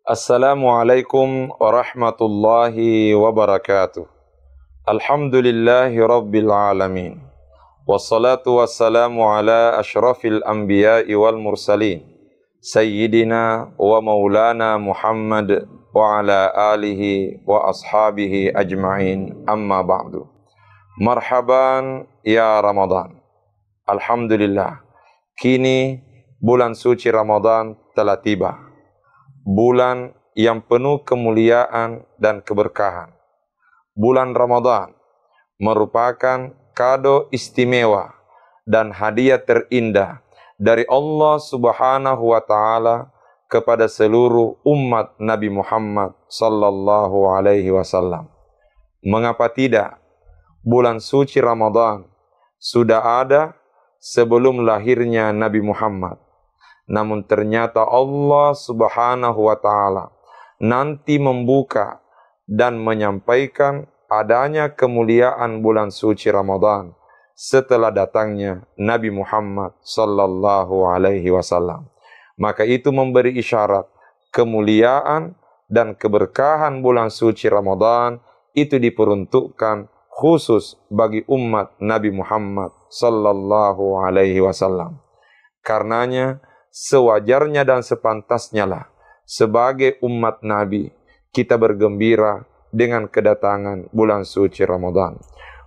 Assalamualaikum warahmatullahi wabarakatuh. Alhamdulillahi rabbil alamin. Wassalatu wassalamu ala ashrafil anbiya'i wal mursalin. Sayyidina wa maulana Muhammad wa ala alihi wa ashabihi ajma'in, amma ba'du. Marhaban ya Ramadan. Alhamdulillah, kini bulan suci Ramadan telah tiba. Bulan yang penuh kemuliaan dan keberkahan. Bulan Ramadan merupakan kado istimewa dan hadiah terindah dari Allah Subhanahu wa Ta'ala kepada seluruh umat Nabi Muhammad sallallahu alaihi wasallam. Mengapa tidak? Bulan suci Ramadan sudah ada sebelum lahirnya Nabi Muhammad. Namun ternyata Allah Subhanahu wa Ta'ala nanti membuka dan menyampaikan adanya kemuliaan bulan suci Ramadan setelah datangnya Nabi Muhammad sallallahu alaihi wasallam. Maka itu memberi isyarat kemuliaan dan keberkahan bulan suci Ramadan itu diperuntukkan khusus bagi umat Nabi Muhammad sallallahu alaihi wasallam. Karenanya sewajarnya dan sepantasnya lah sebagai umat Nabi kita bergembira dengan kedatangan bulan suci Ramadan.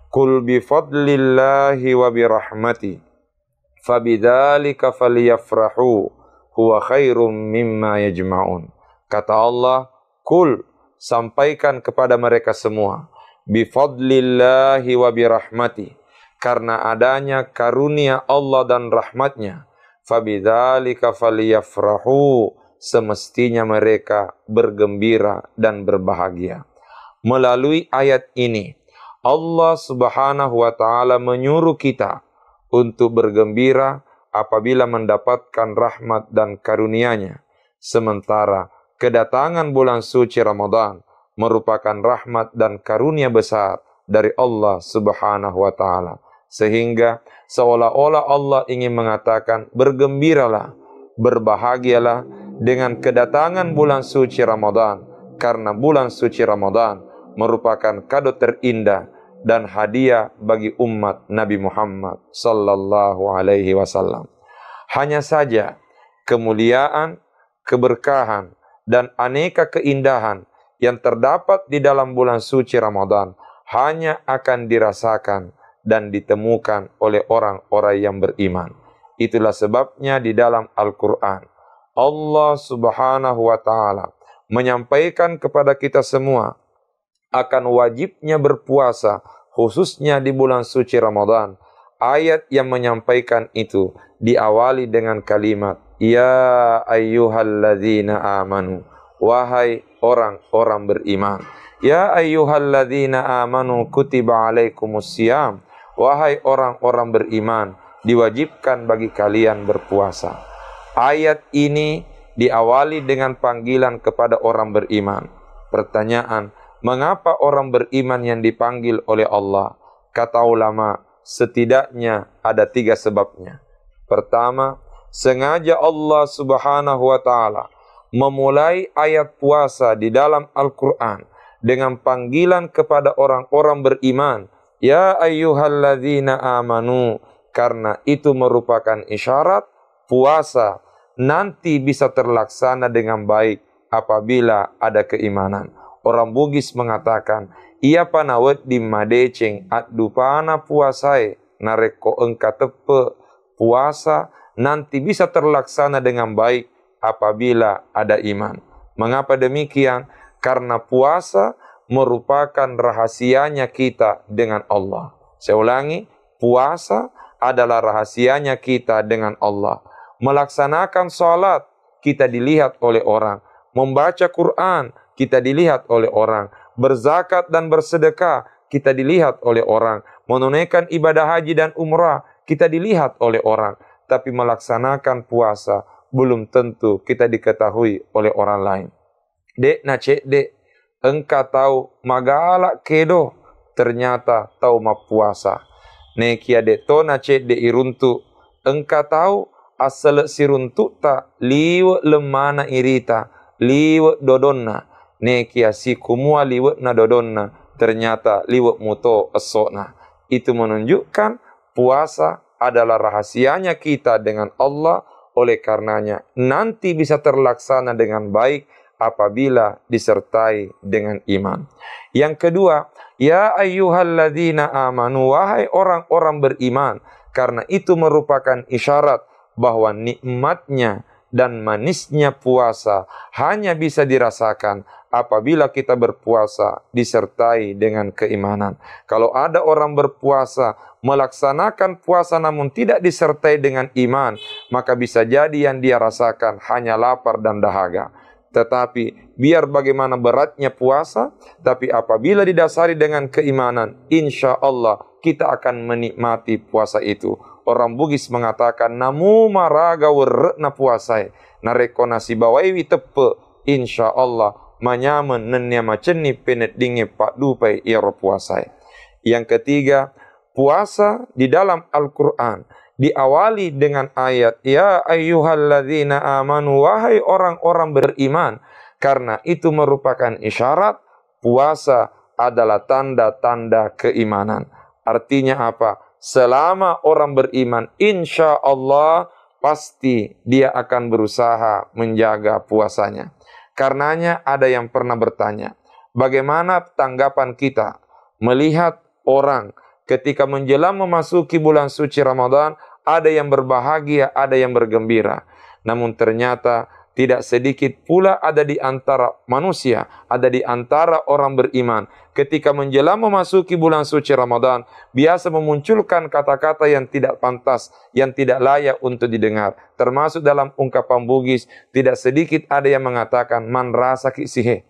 Qul bi fadlillahi wa bi rahmati fabidzalika falyafrahu huwa khairum mimma yajma'un. Kata Allah, Qul, sampaikan kepada mereka semua, bi fadlillahi wa bi rahmati, karena adanya karunia Allah dan rahmatnya. Fabidzalika falyafrahu, semestinya mereka bergembira dan berbahagia. Melalui ayat ini Allah Subhanahu wa Ta'ala menyuruh kita untuk bergembira apabila mendapatkan rahmat dan karunia-Nya. Sementara kedatangan bulan suci Ramadan merupakan rahmat dan karunia besar dari Allah Subhanahu wa Ta'ala. Sehingga seolah-olah Allah ingin mengatakan, bergembiralah, berbahagialah dengan kedatangan bulan suci Ramadan. Karena bulan suci Ramadan merupakan kado terindah dan hadiah bagi umat Nabi Muhammad sallallahu alaihi wasallam. Hanya saja kemuliaan, keberkahan, dan aneka keindahan yang terdapat di dalam bulan suci Ramadan hanya akan dirasakan dan ditemukan oleh orang-orang yang beriman. Itulah sebabnya di dalam Al-Quran Allah Subhanahu wa Ta'ala menyampaikan kepada kita semua akan wajibnya berpuasa khususnya di bulan suci Ramadan. Ayat yang menyampaikan itu diawali dengan kalimat Ya ayyuhalladzina amanu, wahai orang-orang beriman. Ya ayyuhalladzina amanu kutiba alaikumusiyam, wahai orang-orang beriman, diwajibkan bagi kalian berpuasa. Ayat ini diawali dengan panggilan kepada orang beriman. Pertanyaan, mengapa orang beriman yang dipanggil oleh Allah? Kata ulama, setidaknya ada 3 sebabnya. Pertama, sengaja Allah Subhanahu wa Ta'ala memulai ayat puasa di dalam Al-Quran dengan panggilan kepada orang-orang beriman. Ya ayyuhalladzina amanu, karena itu merupakan isyarat puasa nanti bisa terlaksana dengan baik apabila ada keimanan. Orang Bugis mengatakan, ia panawet di madeceng adupana puasai nareko engka tepe, puasa nanti bisa terlaksana dengan baik apabila ada iman. Mengapa demikian? Karena puasa merupakan rahasianya kita dengan Allah. Saya ulangi, puasa adalah rahasianya kita dengan Allah. Melaksanakan salat, kita dilihat oleh orang. Membaca Quran, kita dilihat oleh orang. Berzakat dan bersedekah, kita dilihat oleh orang. Menunaikan ibadah haji dan umrah, kita dilihat oleh orang. Tapi melaksanakan puasa, belum tentu kita diketahui oleh orang lain. Dek, cek dek, engkau tahu magala kedo, ternyata tahu ma puasa. Nekia dek to cek dek iruntu, engkau tahu asal siruntu ta liwa lemana irita, liwet dodonna. Nekia si kumua liwet na dodonna. Ternyata liwet muto esokna. Itu menunjukkan puasa adalah rahasianya kita dengan Allah. Oleh karenanya nanti bisa terlaksana dengan baik apabila disertai dengan iman. Yang kedua, ya ayyuhalladzina amanu, wahai orang-orang beriman. Karena itu merupakan isyarat bahwa nikmatnya dan manisnya puasa hanya bisa dirasakan apabila kita berpuasa disertai dengan keimanan. Kalau ada orang berpuasa, melaksanakan puasa namun tidak disertai dengan iman, maka bisa jadi yang dia rasakan hanya lapar dan dahaga. Tetapi biar bagaimana beratnya puasa, tapi apabila didasari dengan keimanan, insya Allah kita akan menikmati puasa itu. Orang Bugis mengatakan, namu maraga werna puasai, nareko nasi bawaiwi tepe, insya Allah manyaman nenya maceni penet dinge pak dupai iro puasai. Yang ketiga, puasa di dalam Al-Quran diawali dengan ayat, ya ayyuhalladzina amanu, wahai orang-orang beriman. Karena itu merupakan isyarat puasa adalah tanda-tanda keimanan. Artinya apa? Selama orang beriman, insya Allah pasti dia akan berusaha menjaga puasanya. Karenanya ada yang pernah bertanya, bagaimana tanggapan kita melihat orang ketika menjelang memasuki bulan suci Ramadan, ada yang berbahagia, ada yang bergembira. Namun ternyata tidak sedikit pula ada di antara manusia, ada di antara orang beriman. Ketika menjelang memasuki bulan suci Ramadan, biasa memunculkan kata-kata yang tidak pantas, yang tidak layak untuk didengar. Termasuk dalam ungkapan Bugis, tidak sedikit ada yang mengatakan, man rasa kisihe,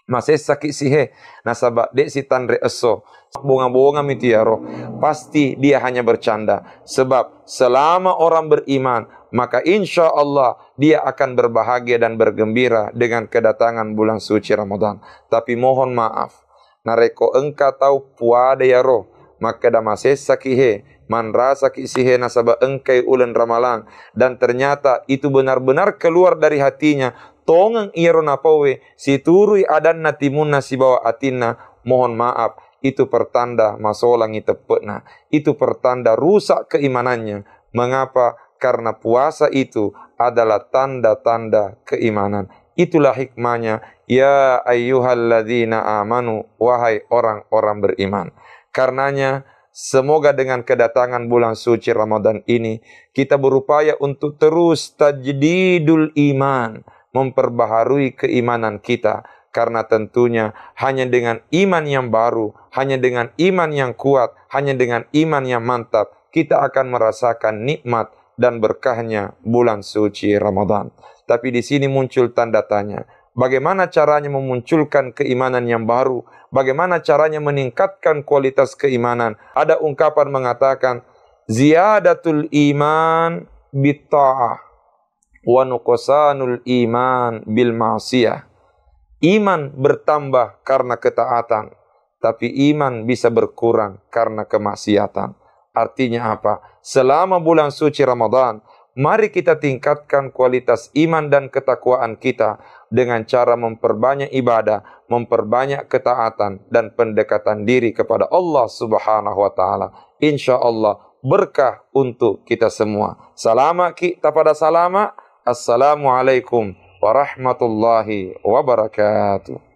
masih sakit sihe, nasabak dek si tanre eso, bunga-bunga mitiaro, pasti dia hanya bercanda. Sebab selama orang beriman, maka insya Allah dia akan berbahagia dan bergembira dengan kedatangan bulan suci Ramadan. Tapi mohon maaf, nareko engkau tahu puade ya roh, maka dah masih sakihe, man rasa kisihe nasabak engkai ulen ramalang, dan ternyata itu benar-benar keluar dari hatinya. Tongang iro napawe, si turui adan natimun nasi bawa atina, mohon maaf, itu pertanda masolangi tepetna, itu pertanda rusak keimanannya. Mengapa? Karena puasa itu adalah tanda-tanda keimanan. Itulah hikmahnya, ya ayyuhalladzina amanu, wahai orang-orang beriman. Karenanya, semoga dengan kedatangan bulan suci Ramadan ini, kita berupaya untuk terus tajdidul iman, memperbaharui keimanan kita. Karena tentunya hanya dengan iman yang baru, hanya dengan iman yang kuat, hanya dengan iman yang mantap, kita akan merasakan nikmat dan berkahnya bulan suci Ramadan. Tapi di sini muncul tanda tanya. Bagaimana caranya memunculkan keimanan yang baru? Bagaimana caranya meningkatkan kualitas keimanan? Ada ungkapan mengatakan, ziyadatul iman bitta'ah wa nuqsanul iman bil ma'siyah. Iman bertambah karena ketaatan, tapi iman bisa berkurang karena kemaksiatan. Artinya apa? Selama bulan suci Ramadan, mari kita tingkatkan kualitas iman dan ketakwaan kita dengan cara memperbanyak ibadah, memperbanyak ketaatan dan pendekatan diri kepada Allah Subhanahu wa taala. Insya Allah berkah untuk kita semua. Salama kita pada salama. Assalamualaikum warahmatullahi wabarakatuh.